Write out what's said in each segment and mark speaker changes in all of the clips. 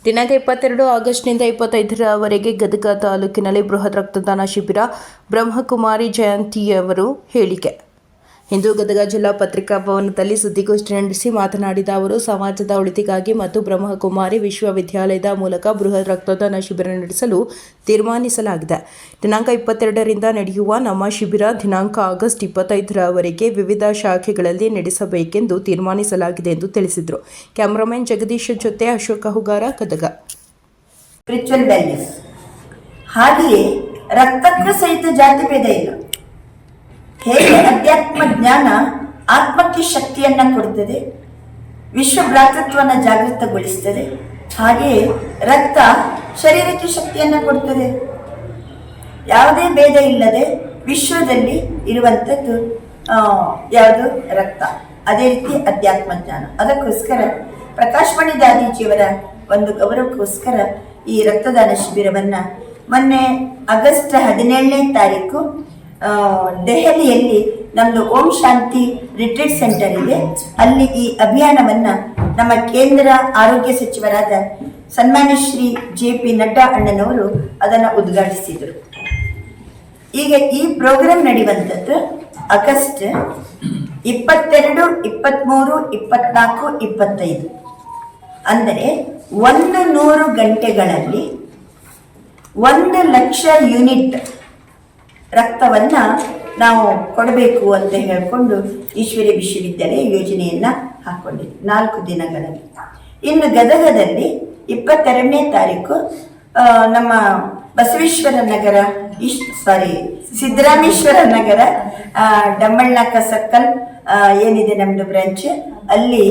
Speaker 1: ದಿನಾಂಕ 22 ಆಗಸ್ಟ್ನಿಂದ 25ರವರೆಗೆ ಗದಗ ತಾಲೂಕಿನಲ್ಲಿ ಬೃಹತ್ ರಕ್ತದಾನ ಶಿಬಿರ. ಬ್ರಹ್ಮಕುಮಾರಿ ಜಯಂತಿಯವರು ಹೇಳಿಕೆ. ಇಂದು ಗದಗ ಜಿಲ್ಲಾ ಪತ್ರಿಕಾ ಭವನದಲ್ಲಿ ಸುದ್ದಿಗೋಷ್ಠಿ ನಡೆಸಿ ಮಾತನಾಡಿದ ಅವರು, ಸಮಾಜದ ಒಳಿತಿಗಾಗಿ ಮತ್ತು ಬ್ರಹ್ಮಕುಮಾರಿ ವಿಶ್ವವಿದ್ಯಾಲಯದ ಮೂಲಕ ಬೃಹತ್ ರಕ್ತದಾನ ಶಿಬಿರ ನಡೆಸಲು ತೀರ್ಮಾನಿಸಲಾಗಿದೆ. ದಿನಾಂಕ 22ರಿಂದ ನಡೆಯುವ ನಮ್ಮ ಶಿಬಿರ ದಿನಾಂಕ ಆಗಸ್ಟ್ 25ರವರೆಗೆ ವಿವಿಧ ಶಾಖೆಗಳಲ್ಲಿ ನಡೆಸಬೇಕೆಂದು ತೀರ್ಮಾನಿಸಲಾಗಿದೆ ಎಂದು ತಿಳಿಸಿದರು. ಕ್ಯಾಮರಾಮನ್ ಜಗದೀಶ್ ಜೊತೆ ಅಶೋಕ ಹುಗಾರ, ಗದಗ.
Speaker 2: ಸ್ಪಿರಿಚುವಲ್ ವ್ಯಾಲ್ಯೂಸ್ ಹಾಗೆಯೇ ರಕ್ತಕ್ಕೂ ಸಹಿತ ಜಾತಿ ಭೇದ ಇಲ್ಲ. ಹೇಗೆ ಅಧ್ಯಾತ್ಮ ಜ್ಞಾನ ಆತ್ಮಕ್ಕೆ ಶಕ್ತಿಯನ್ನ ಕೊಡುತ್ತದೆ, ವಿಶ್ವ ಭ್ರಾತೃತ್ವವನ್ನು ಜಾಗೃತಗೊಳಿಸುತ್ತದೆ, ಹಾಗೆಯೇ ರಕ್ತ ಶರೀರಕ್ಕೆ ಶಕ್ತಿಯನ್ನ ಕೊಡುತ್ತದೆ. ಯಾವುದೇ ಭೇದ ಇಲ್ಲದೆ ವಿಶ್ವದಲ್ಲಿ ಇರುವಂಥದ್ದು ಯಾವುದು? ರಕ್ತ. ಅದೇ ರೀತಿ ಅಧ್ಯಾತ್ಮ ಜ್ಞಾನ. ಅದಕ್ಕೋಸ್ಕರ ಪ್ರಕಾಶಮಣಿ ದಾದೀಜಿಯವರ ಒಂದು ಗೌರವಕ್ಕೋಸ್ಕರ ಈ ರಕ್ತದಾನ ಶಿಬಿರವನ್ನು ಮೊನ್ನೆ ಆಗಸ್ಟ್ 17ನೇ ತಾರೀಕು ದೆಹಲಿಯಲ್ಲಿ ನಮ್ಮದು ಓಂ ಶಾಂತಿ ರಿಟ್ರೀಟ್ ಸೆಂಟರ್ ಇದೆ. ಅಲ್ಲಿ ಈ ಅಭಿಯಾನವನ್ನು ನಮ್ಮ ಕೇಂದ್ರ ಆರೋಗ್ಯ ಸಚಿವರಾದ ಸನ್ಮಾನ್ಯ ಶ್ರೀ JP ನಡ್ಡಾ ಅಣ್ಣನವರು ಅದನ್ನು ಉದ್ಘಾಟಿಸಿದರು. ಈಗ ಈ ಪ್ರೋಗ್ರಾಂ ನಡೆಯುವಂಥದ್ದು ಆಗಸ್ಟ್ 22, 23, 24, 25 ಅಂದರೆ 100 ಗಂಟೆಗಳಲ್ಲಿ 1,00,000 ಯೂನಿಟ್ ರಕ್ತವನ್ನು ನಾವು ಕೊಡಬೇಕು ಅಂತ ಹೇಳಿಕೊಂಡು ಈಶ್ವರಿ ವಿಶ್ವವಿದ್ಯಾಲಯ ಯೋಜನೆಯನ್ನು ಹಾಕ್ಕೊಂಡಿದೆ 4 ದಿನಗಳಲ್ಲಿ. ಇನ್ನು ಗದಗದಲ್ಲಿ 22ನೇ ತಾರೀಕು ನಮ್ಮ ಬಸವೇಶ್ವರ ನಗರ ಸಿದ್ದರಾಮೇಶ್ವರ ನಗರ ಡಮ್ಮಳ್ನಾಕ ಸರ್ಕಲ್ ಏನಿದೆ ನಮ್ಮದು ಬ್ರಾಂಚ್, ಅಲ್ಲಿ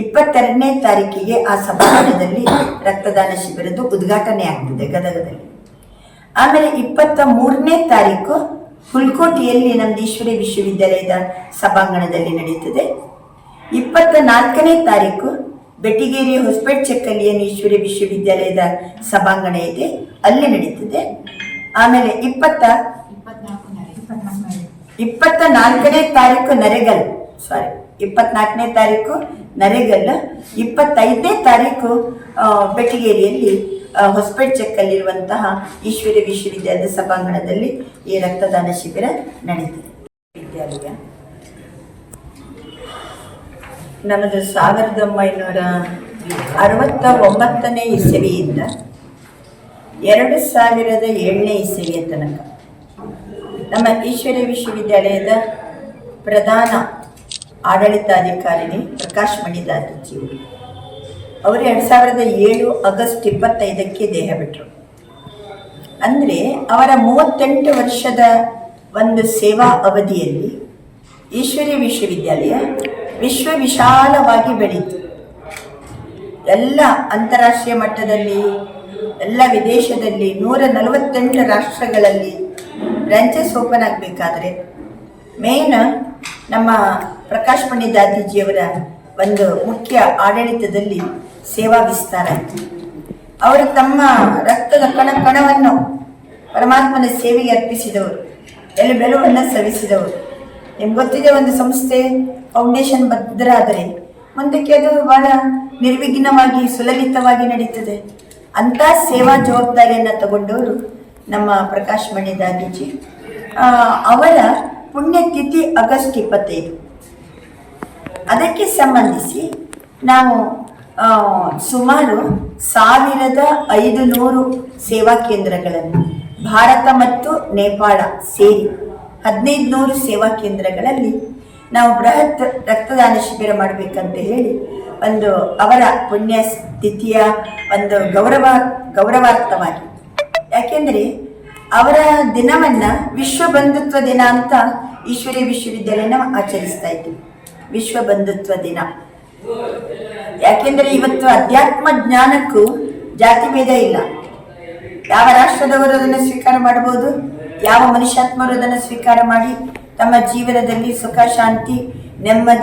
Speaker 2: 22ನೇ ತಾರೀಕಿಗೆ ಆ ಸಭಾಂಗಣದಲ್ಲಿ ರಕ್ತದಾನ ಶಿಬಿರದ ಉದ್ಘಾಟನೆ ಆಗ್ತದೆ ಗದಗದಲ್ಲಿ. ಆಮೇಲೆ 23ನೇ ತಾರೀಕು ಹುಲ್ಕೋಟೆಯಲ್ಲಿ ನಮ್ದು ಈಶ್ವರಿ ವಿಶ್ವವಿದ್ಯಾಲಯದ ಸಭಾಂಗಣದಲ್ಲಿ ನಡೀತದೆ. 24ನೇ ತಾರೀಕು ಬೆಟ್ಟಿಗೇರಿ ಹೊಸಪೇಟೆ ಚೆಕ್ಕಲ್ಲಿಯನ್ನು ಈಶ್ವರಿ ವಿಶ್ವವಿದ್ಯಾಲಯದ ಸಭಾಂಗಣ ಇದೆ, ಅಲ್ಲಿ ನಡೀತದೆ. ಆಮೇಲೆ 24ನೇ ತಾರೀಕು ನರೇಗಲ್ 24ನೇ ತಾರೀಕು ನರೇಗಲ್, 25ನೇ ತಾರೀಕು ಬೆಟ್ಟಿಗೇರಿಯಲ್ಲಿ ಹೊಸಪೇಟೆ ಚೆಕ್ಕಲ್ಲಿರುವಂತಹ ಈಶ್ವರಿ ವಿಶ್ವವಿದ್ಯಾಲಯದ ಸಭಾಂಗಣದಲ್ಲಿ ಈ ರಕ್ತದಾನ ಶಿಬಿರ ನಡೀತದೆ. ವಿದ್ಯಾಲಯ ನಮ್ಮದು 1969ನೇ ಇಸವಿಯಿಂದ 2007ನೇ ಇಸವಿಯ ತನಕ ನಮ್ಮ ಈಶ್ವರಿ ವಿಶ್ವವಿದ್ಯಾಲಯದ ಪ್ರಧಾನ ಆಡಳಿತಾಧಿಕಾರಿಣಿ ಪ್ರಕಾಶಮಣಿ ದಾದೀಜಿಯವರು ಅವರು 2007 ಆಗಸ್ಟ್ 25ಕ್ಕೆ ದೇಹ ಬಿಟ್ಟರು. ಅಂದರೆ ಅವರ 38 ವರ್ಷದ ಒಂದು ಸೇವಾ ಅವಧಿಯಲ್ಲಿ ಈಶ್ವರಿ ವಿಶ್ವವಿದ್ಯಾಲಯ ವಿಶಾಲವಾಗಿ ಬೆಳೀತು. ಎಲ್ಲ ಅಂತಾರಾಷ್ಟ್ರೀಯ ಮಟ್ಟದಲ್ಲಿ, ಎಲ್ಲ ವಿದೇಶದಲ್ಲಿ 148 ರಾಷ್ಟ್ರಗಳಲ್ಲಿ ಬ್ರಾಂಚಸ್ ಓಪನ್ ಆಗಬೇಕಾದ್ರೆ ಮೇನ್ ನಮ್ಮ ಪ್ರಕಾಶಮಣಿ ದಾದೀಜಿಯವರ ಒಂದು ಮುಖ್ಯ ಆಡಳಿತದಲ್ಲಿ ಸೇವಾ ವಿಸ್ತಾರ ಆಯಿತು. ಅವರು ತಮ್ಮ ರಕ್ತದ ಕಣವನ್ನು ಪರಮಾತ್ಮನ ಸೇವೆಗೆ ಅರ್ಪಿಸಿದವರು, ಎಲ್ಲಿ ಬೆಳವನ್ನ ಸವಿಸಿದವರು. ನಿಮ್ಗೆ ಗೊತ್ತಿದೆ, ಒಂದು ಸಂಸ್ಥೆ ಫೌಂಡೇಶನ್ ಭದ್ರ ಆದರೆ ಮುಂದಕ್ಕೆ ಅದು ಬಹಳ ನಿರ್ವಿಘ್ನವಾಗಿ ಸುಲಲಿತವಾಗಿ ನಡೀತದೆ. ಅಂಥ ಸೇವಾ ಜವಾಬ್ದಾರಿಯನ್ನು ತಗೊಂಡವರು ನಮ್ಮ ಪ್ರಕಾಶಮಣಿ ದಾದೀಜಿ. ಅವರ ಪುಣ್ಯತಿಥಿ ಆಗಸ್ಟ್ 25. ಅದಕ್ಕೆ ಸಂಬಂಧಿಸಿ ನಾವು ಸುಮಾರು 1500 ಸೇವಾ ಕೇಂದ್ರಗಳನ್ನು ಭಾರತ ಮತ್ತು ನೇಪಾಳ ಸೇರಿ 1500 ಸೇವಾ ಕೇಂದ್ರಗಳಲ್ಲಿ ನಾವು ಬೃಹತ್ ರಕ್ತದಾನ ಶಿಬಿರ ಮಾಡಬೇಕಂತ ಹೇಳಿ ಒಂದು ಅವರ ಪುಣ್ಯತಿಥಿಯ ಒಂದು ಗೌರವಾರ್ಥವಾಗಿ, ಯಾಕೆಂದರೆ ಅವರ ದಿನವನ್ನು ವಿಶ್ವ ಬಂಧುತ್ವ ದಿನ ಅಂತ ಈಶ್ವರಿ ವಿಶ್ವವಿದ್ಯಾಲಯನ ಆಚರಿಸ್ತಾ ಇದ್ದೀವಿ. ವಿಶ್ವ ಬಂಧುತ್ವ ದಿನ ಯಾಕೆಂದರೆ ಇವತ್ತು ಅಧ್ಯಾತ್ಮ ಜ್ಞಾನಕ್ಕೂ ಜಾತಿ ಭೇದ ಇಲ್ಲ. ಯಾವ ರಾಷ್ಟ್ರದವರು ಅದನ್ನು ಸ್ವೀಕಾರ ಮಾಡಬಹುದು, ಯಾವ ಮನುಷ್ಯಾತ್ಮರು ಅದನ್ನು ಸ್ವೀಕಾರ ಮಾಡಿ ತಮ್ಮ ಜೀವನದಲ್ಲಿ ಸುಖ, ಶಾಂತಿ, ನೆಮ್ಮದಿ